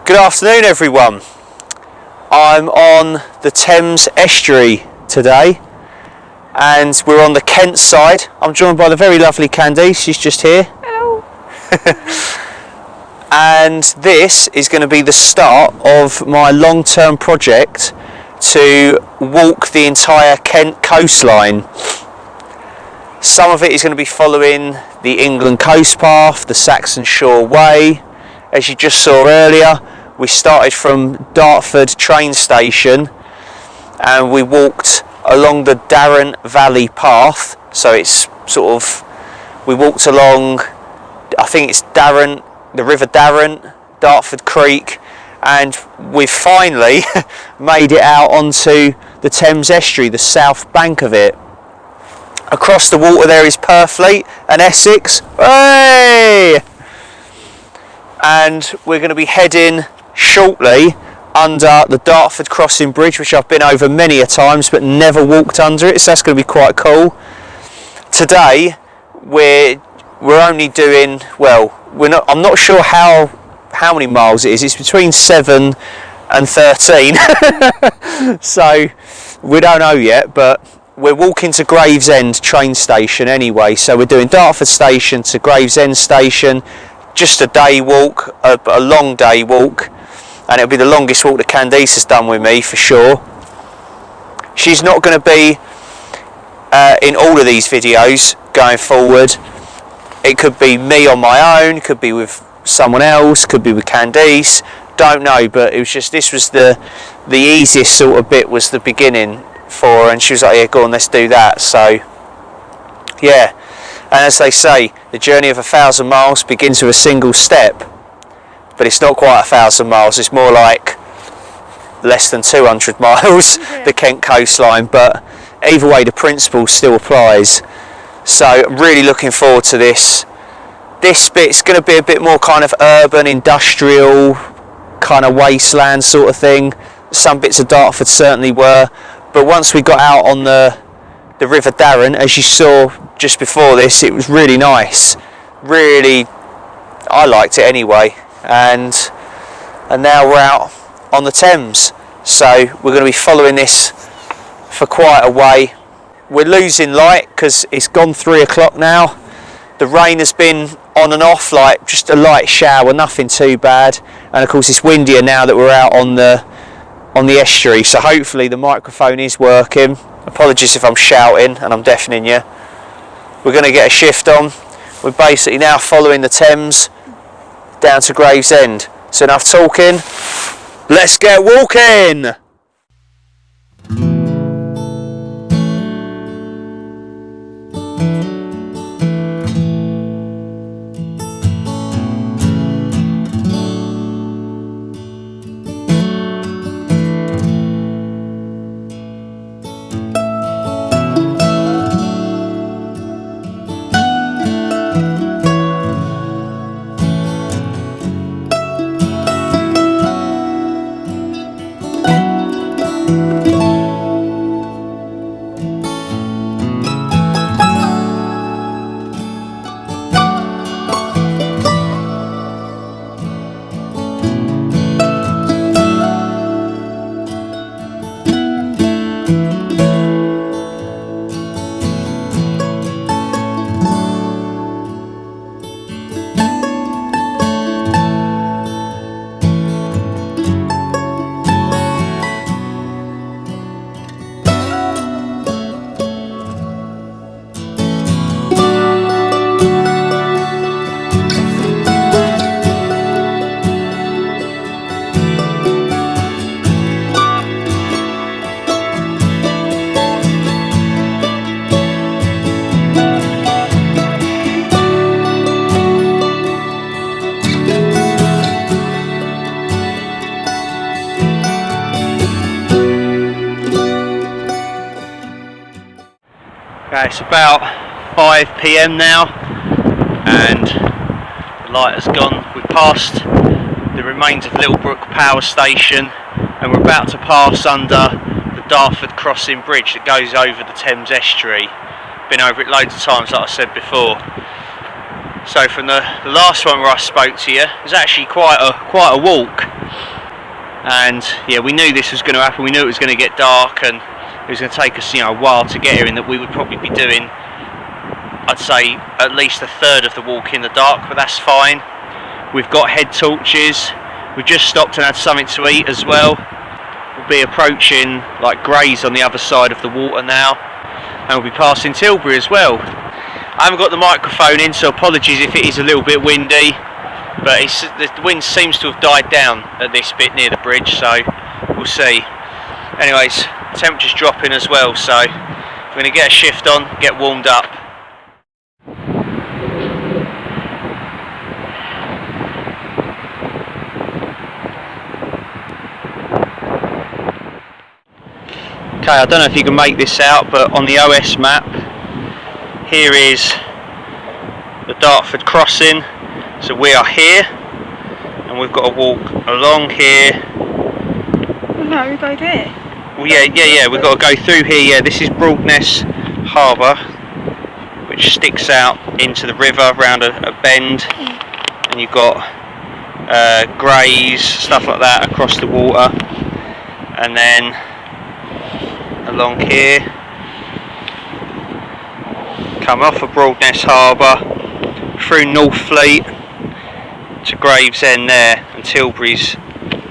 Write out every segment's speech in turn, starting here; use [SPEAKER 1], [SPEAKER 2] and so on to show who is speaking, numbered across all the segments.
[SPEAKER 1] Good afternoon everyone. I'm on the Thames estuary today and we're on the Kent side. I'm joined by the very lovely Candice, she's just here.
[SPEAKER 2] Hello.
[SPEAKER 1] And this is going to be the start of my long-term project to walk the entire Kent coastline. Some of it is going to be following the England Coast Path, the Saxon Shore Way. As you just saw earlier, we started from Dartford train station and we walked along the Darren Valley path. So it's sort of, we walked along, I think it's Darren, the River Darren, Dartford Creek, and we've finally made it out onto the Thames estuary, the south bank of it. Across the water there is Purfleet and Essex. Hey! And we're going to be heading shortly under the Dartford crossing bridge, which I've been over many a times but never walked under it, so that's going to be quite cool. Today we're only doing, well, I'm not sure how many miles it is. It's between 7 and 13 so we don't know yet, but we're walking to Gravesend train station anyway. So we're doing Dartford station to Gravesend station, just a day walk, a long day walk, and it'll be the longest walk that Candice has done with me for sure. She's not going to be in all of these videos going forward. It could be me on my own, could be with someone else, could be with Candice, don't know, but it was just, this was the easiest sort of bit, was the beginning for her, and she was like, yeah, go on, let's do that. So yeah, and as they say, the journey of 1,000 miles begins with a single step, but it's not quite 1,000 miles, it's more like less than 200 miles, the Kent coastline, but either way the principle still applies. So I'm really looking forward to this. This bit's going to be a bit more kind of urban, industrial, kind of wasteland sort of thing. Some bits of Dartford certainly were, but once we got out on the River Darren, as you saw just before this, it was really nice. Really, I liked it anyway. And now we're out on the Thames, so we're going to be following this for quite a way. We're losing light because it's gone 3 o'clock now. The rain has been on and off, like just a light shower, nothing too bad. And of course it's windier now that we're out on the estuary, so hopefully the microphone is working. Apologies if I'm shouting and I'm deafening you. We're going to get a shift on. We're basically now following the Thames down to Gravesend. So enough talking, let's get walking! Okay, it's about 5 PM now and the light has gone. We've passed the remains of Littlebrook Power Station and we're about to pass under the Dartford crossing bridge that goes over the Thames estuary. Been over it loads of times, like I said before. So from the last one where I spoke to you, it was actually quite a walk, and yeah, we knew this was going to happen. We knew it was going to get dark and it was going to take us, a while to get here, and that we would probably be doing, I'd say, at least a third of the walk in the dark, but that's fine. We've got head torches. We've just stopped and had something to eat as well. We'll be approaching like Grays on the other side of the water now, and we'll be passing Tilbury as well. I haven't got the microphone in, so apologies if it is a little bit windy, but the wind seems to have died down at this bit near the bridge, so we'll see. Anyways, temperature's dropping as well, so we're going to get a shift on, get warmed up. Okay, I don't know if you can make this out, but on the OS map, here is the Dartford crossing. So we are here, and we've got to walk along here.
[SPEAKER 2] No, we go there.
[SPEAKER 1] Well, yeah, we've got to go through here. Yeah, this is Broadness Harbour, which sticks out into the river round a bend, and you've got Grays, stuff like that across the water, and then along here, come off of Broadness Harbour, through Northfleet to Gravesend there, and Tilbury's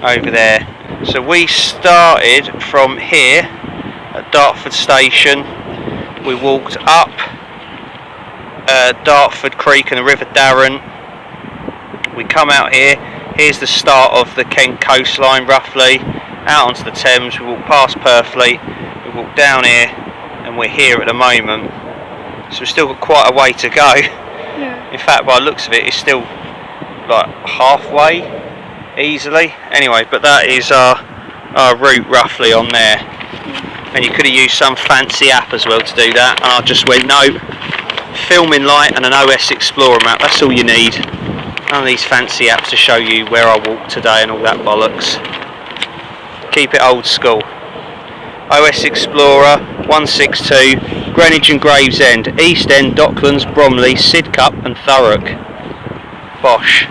[SPEAKER 1] over there. So we started from here at Dartford Station. We walked up Dartford Creek and the River Darren. We come out here. Here's the start of the Kent coastline roughly, out onto the Thames. We walk past Purfleet. We walk down here, and we're here at the moment. So we've still got quite a way to go.
[SPEAKER 2] Yeah.
[SPEAKER 1] In fact, by the looks of it, it's still like halfway easily. Anyway, but that is our route roughly on there. And you could have used some fancy app as well to do that. And I just went, no, filming light and an OS Explorer map, that's all you need. None of these fancy apps to show you where I walked today and all that bollocks. Keep it old school. OS Explorer 162, Greenwich and Gravesend, East End, Docklands, Bromley, Sidcup and Thurrock. Bosh.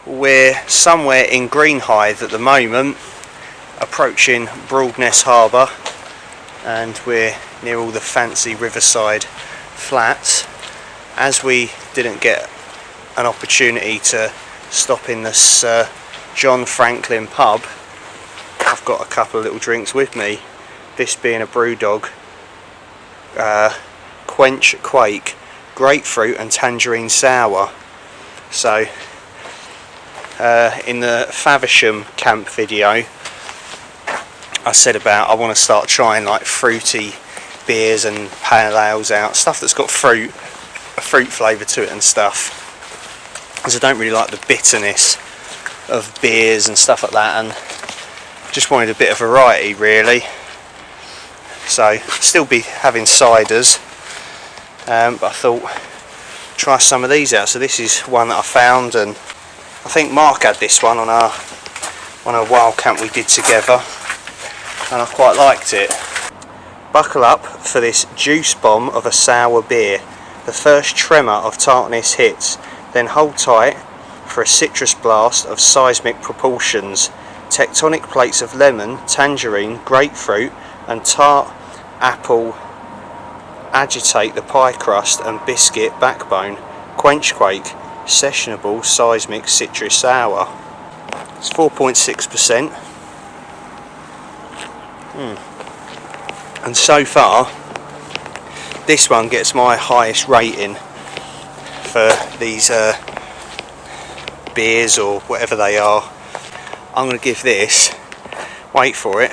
[SPEAKER 1] We're somewhere in Greenhithe at the moment, approaching Broadness Harbour, and we're near all the fancy riverside flats. As we didn't get an opportunity to stop in this John Franklin pub, I've got a couple of little drinks with me, this being a Brewdog Quench Quake Grapefruit and Tangerine Sour. So in the Faversham camp video I said about I want to start trying like fruity beers and pale ales out, stuff that's got a fruit flavour to it and stuff, because I don't really like the bitterness of beers and stuff like that, and just wanted a bit of variety really. So still be having ciders, but I thought try some of these out. So this is one that I found, and I think Mark had this one on a wild camp we did together, and I quite liked it. Buckle up for this juice bomb of a sour beer. The first tremor of tartness hits, then hold tight for a citrus blast of seismic proportions. Tectonic plates of lemon, tangerine, grapefruit and tart apple agitate the pie crust and biscuit backbone. Quenchquake, sessionable seismic citrus sour. It's 4.6%. And so far, this one gets my highest rating for these beers or whatever they are. I'm going to give this, wait for it,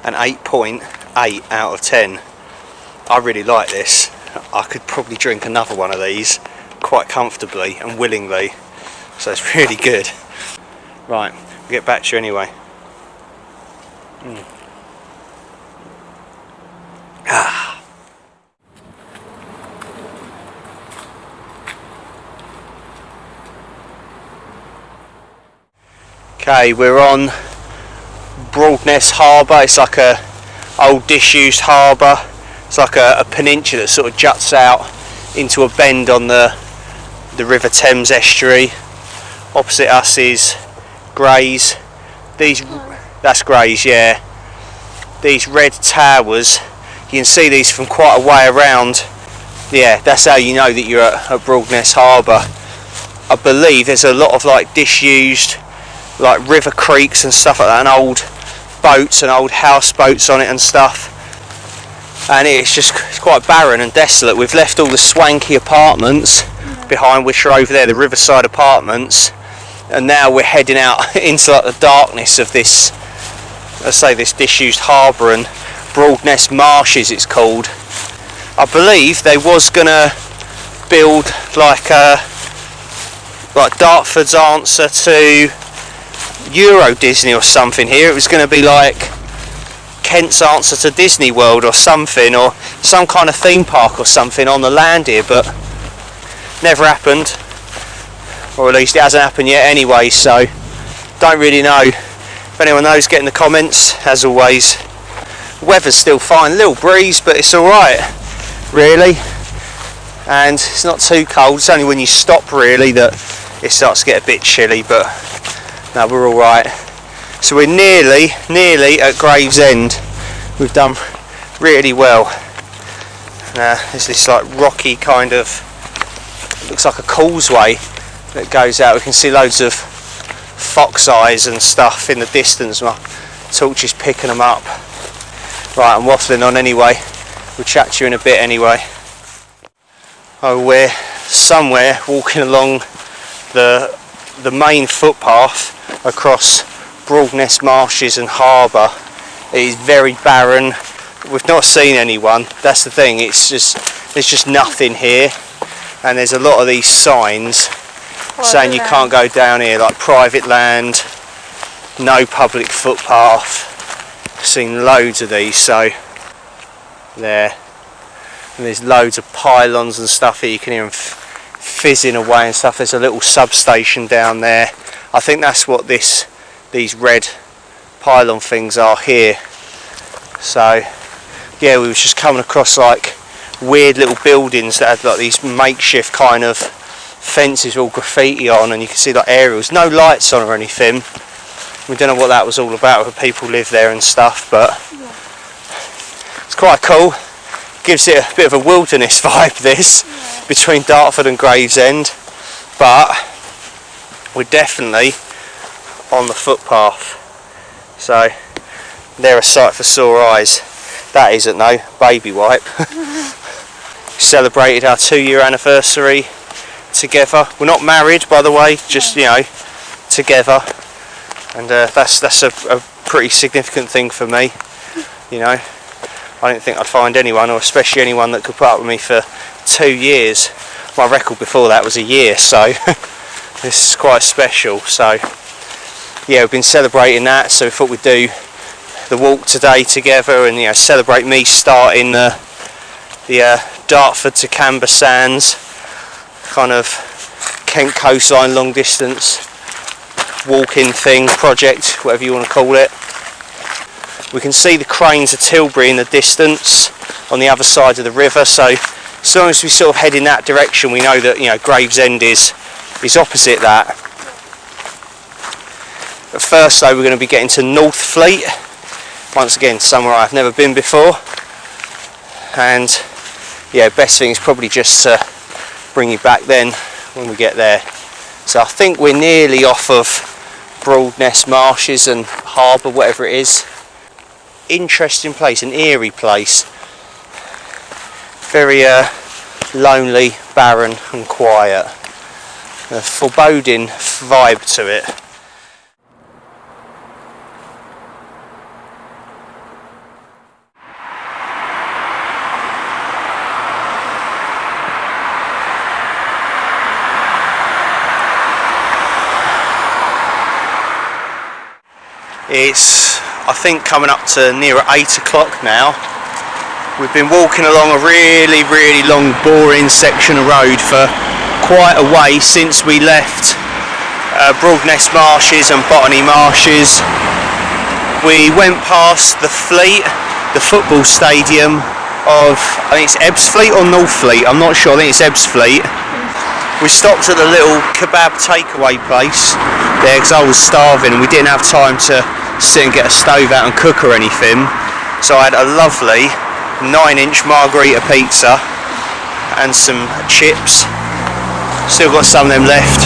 [SPEAKER 1] an 8.8 out of 10. I really like this. I could probably drink another one of these quite comfortably and willingly, so it's really good. Right, we'll get back to you anyway. Okay, we're on Broadness Harbour. It's like a old disused harbour. It's like a peninsula that sort of juts out into a bend on the River Thames estuary. Opposite us is Grays. That's Grays, yeah. These red towers, you can see these from quite a way around. Yeah, that's how you know that you're at Broadness Harbour. I believe there's a lot of like disused like river creeks and stuff like that, and old boats and old houseboats on it and stuff, and it's quite barren and desolate. We've left all the swanky apartments behind, which are over there, the riverside apartments, and now we're heading out into like the darkness of this, let's say, this disused harbour and Broadness Marshes it's called. I believe they was gonna build like Dartford's answer to Euro Disney or something here. It was going to be like Kent's answer to Disney World or something, or some kind of theme park or something on the land here, but never happened, or at least it hasn't happened yet anyway, so don't really know. If anyone knows, get in the comments. As always, weather's still fine, a little breeze, but it's alright really, and it's not too cold. It's only when you stop really that it starts to get a bit chilly, but no, we're all right. So we're nearly at Gravesend. We've done really well. There's this like rocky kind of, looks like a causeway that goes out. We can see loads of fox eyes and stuff in the distance. My torch is picking them up. Right, I'm waffling on anyway. We'll chat to you in a bit anyway. Oh, we're somewhere walking along the main footpath across Broadness Marshes and Harbour. It is very barren. We've not seen anyone. That's the thing. There's just nothing here, and there's a lot of these signs saying you can't go down here, like private land, no public footpath. I've seen loads of these. So there, and there's loads of pylons and stuff here. You can hear them fizzing away and stuff. There's a little substation down there. I think that's what these red pylon things are here. So yeah, we were just coming across like weird little buildings that had like these makeshift kind of fences with all graffiti on, and you can see like aerials, no lights on or anything. We don't know what that was all about, whether people live there and stuff, but it's quite cool. Gives it a bit of a wilderness vibe, this, between Dartford and Gravesend, but we're definitely on the footpath. So they're a sight for sore eyes. That isn't, no, baby wipe. Celebrated our 2-year anniversary together. We're not married, by the way, just, you know, together, and that's a pretty significant thing for me. You know, I didn't think I'd find anyone, or especially anyone that could put up with me for 2 years. My record before that was a year, so this is quite special. So yeah, we've been celebrating that, so we thought we'd do the walk today together, and, you know, celebrate me starting the Dartford to Canberra Sands kind of Kent coastline long distance walking thing, project, whatever you want to call it. We can see the cranes of Tilbury in the distance on the other side of the river, so as long as we sort of head in that direction, we know that, you know, Gravesend is opposite that. But first though, we're going to be getting to North Fleet, once again somewhere I've never been before, and yeah, best thing is probably just to bring you back then when we get there. So I think we're nearly off of Broadness Marshes and Harbour, whatever it is. interesting place, an eerie place. Very lonely, barren and quiet. A foreboding vibe to it. It's, I think, coming up to near 8 o'clock now. We've been walking along a really long, boring section of road for quite a way since we left Broadness Marshes and Botany Marshes. We went past the Fleet, the football stadium of, I think it's Ebbsfleet or Northfleet, I'm not sure, I think it's Ebbsfleet. We stopped at the little kebab takeaway place there because I was starving and we didn't have time to sit and get a stove out and cook or anything. So I had a lovely 9-inch margherita pizza and some chips. Still got some of them left.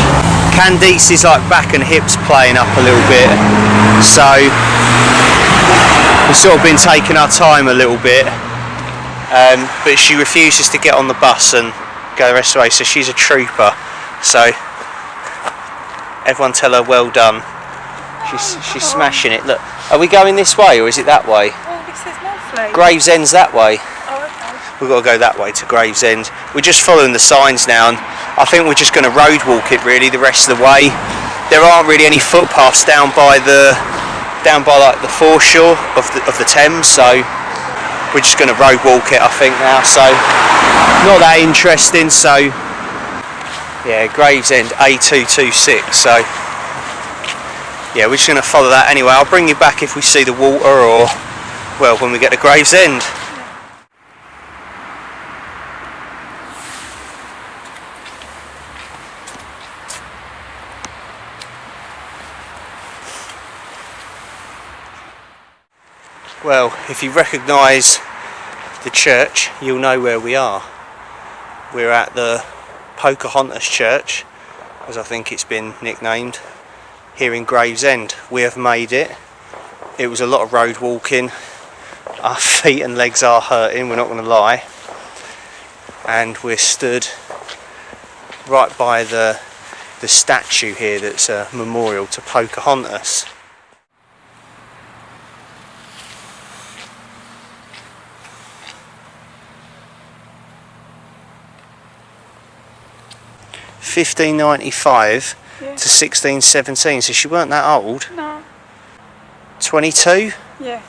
[SPEAKER 1] Candice is like back and hips playing up a little bit. So we've sort of been taking our time a little bit. But she refuses to get on the bus and go the rest of the way, so she's a trooper. So everyone tell her well done. She's smashing it. Look, are we going this way or is it that way?
[SPEAKER 2] Well, it says Northfleet.
[SPEAKER 1] Gravesend's that way.
[SPEAKER 2] Oh, okay.
[SPEAKER 1] We've got to go that way to Gravesend. We're just following the signs now, and I think we're just going to road walk it really the rest of the way. There aren't really any footpaths down by like the foreshore of the Thames, so we're just going to road walk it, I think, now. So not that interesting. So yeah, Gravesend A226. So yeah, we're just going to follow that anyway. I'll bring you back if we see the water, or well, when we get to Gravesend. Well, if you recognise the church, you'll know where we are. We're at the Pocahontas Church, as I think it's been nicknamed, here in Gravesend. We have made it. It was a lot of road walking. Our feet and legs are hurting, we're not going to lie. And we're stood right by the statue here that's a memorial to Pocahontas. $15.95
[SPEAKER 2] Yeah.
[SPEAKER 1] to 16.17, so she weren't that old.
[SPEAKER 2] No.
[SPEAKER 1] 22?
[SPEAKER 2] Yeah.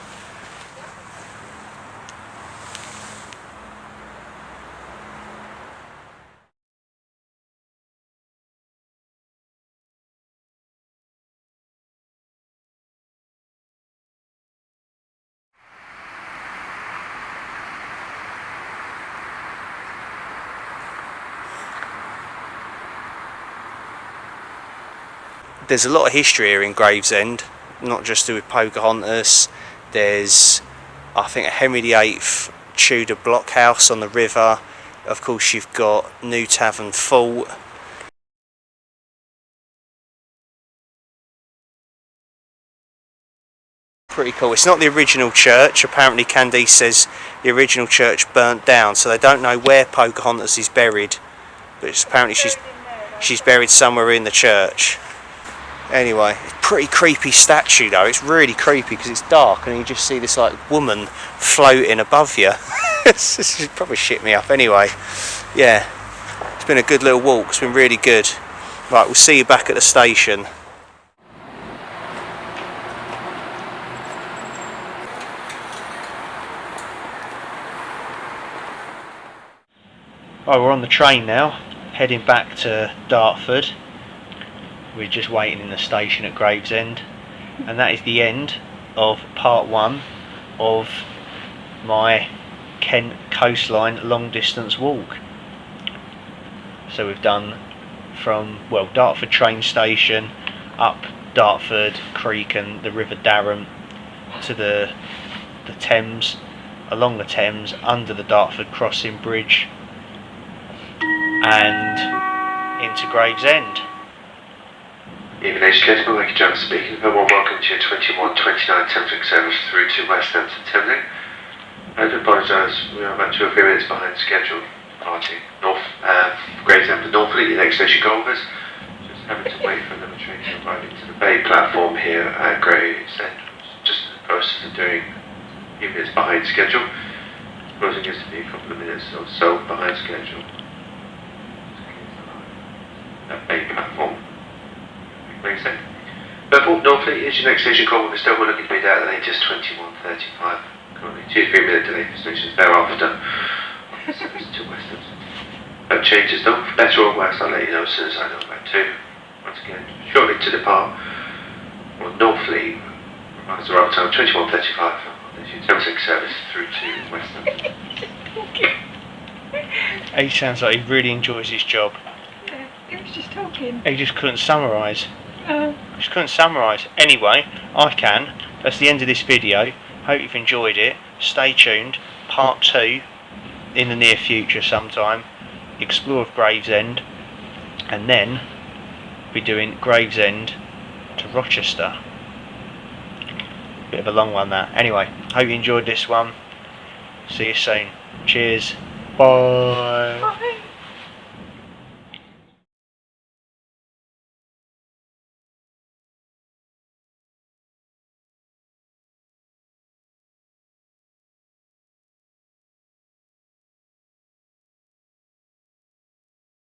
[SPEAKER 1] There's a lot of history here in Gravesend, not just to do with Pocahontas. There's, I think, a Henry VIII Tudor blockhouse on the river. Of course, you've got New Tavern Fort. Pretty cool. It's not the original church. Apparently Candice says the original church burnt down, so they don't know where Pocahontas is buried, but apparently she's buried somewhere in the church. Anyway, pretty creepy statue though. It's really creepy because it's dark and you just see this like woman floating above you. This probably shit me up anyway. Yeah, it's been a good little walk. It's been really good. Right, we'll see you back at the station. Right, we're on the train now, heading back to Dartford. We're just waiting in the station at Gravesend, and that is the end of part 1 of my Kent coastline long distance walk. So we've done from, well, Dartford train station up Dartford Creek and the River Darren to the Thames, along the Thames, under the Dartford crossing bridge and into Gravesend.
[SPEAKER 3] Evening, ladies and gentlemen, Mikey Jones speaking. Very warm welcome to your 21:29 Thameslink service through to Westhampton Thameslink. I do apologise, we are about 2 or 3 minutes behind schedule. Departing north, Gravesend to Northfleet, your next station Golfers. Just having to wait for another train to arrive into the bay platform here at Gravesend. Just in the process of doing a few minutes behind schedule. Supposing us to be a couple of minutes or so behind schedule. That bay platform. Gravesend. Northfleet is your next station call. We're still looking to be there at the latest 21:35. Currently 2-3 minute delay for stations thereafter. Service to Westhampton. No changes though, for better or worse, I'll let you know as soon as I know about 2. Once again, shortly to depart. Well, Northfleet provides the right time 21:35. There's your Thameslink service through to Westhampton.
[SPEAKER 1] He sounds like he really enjoys his job.
[SPEAKER 2] Yeah, he was just talking.
[SPEAKER 1] He just couldn't summarise.
[SPEAKER 2] Oh.
[SPEAKER 1] Just couldn't summarise. Anyway, I can. That's the end of this video. Hope you've enjoyed it. Stay tuned. Part 2 in the near future sometime. Explore of Gravesend. And then be doing Gravesend to Rochester. Bit of a long one that. Anyway, hope you enjoyed this one. See you soon. Cheers. Bye.
[SPEAKER 2] Bye.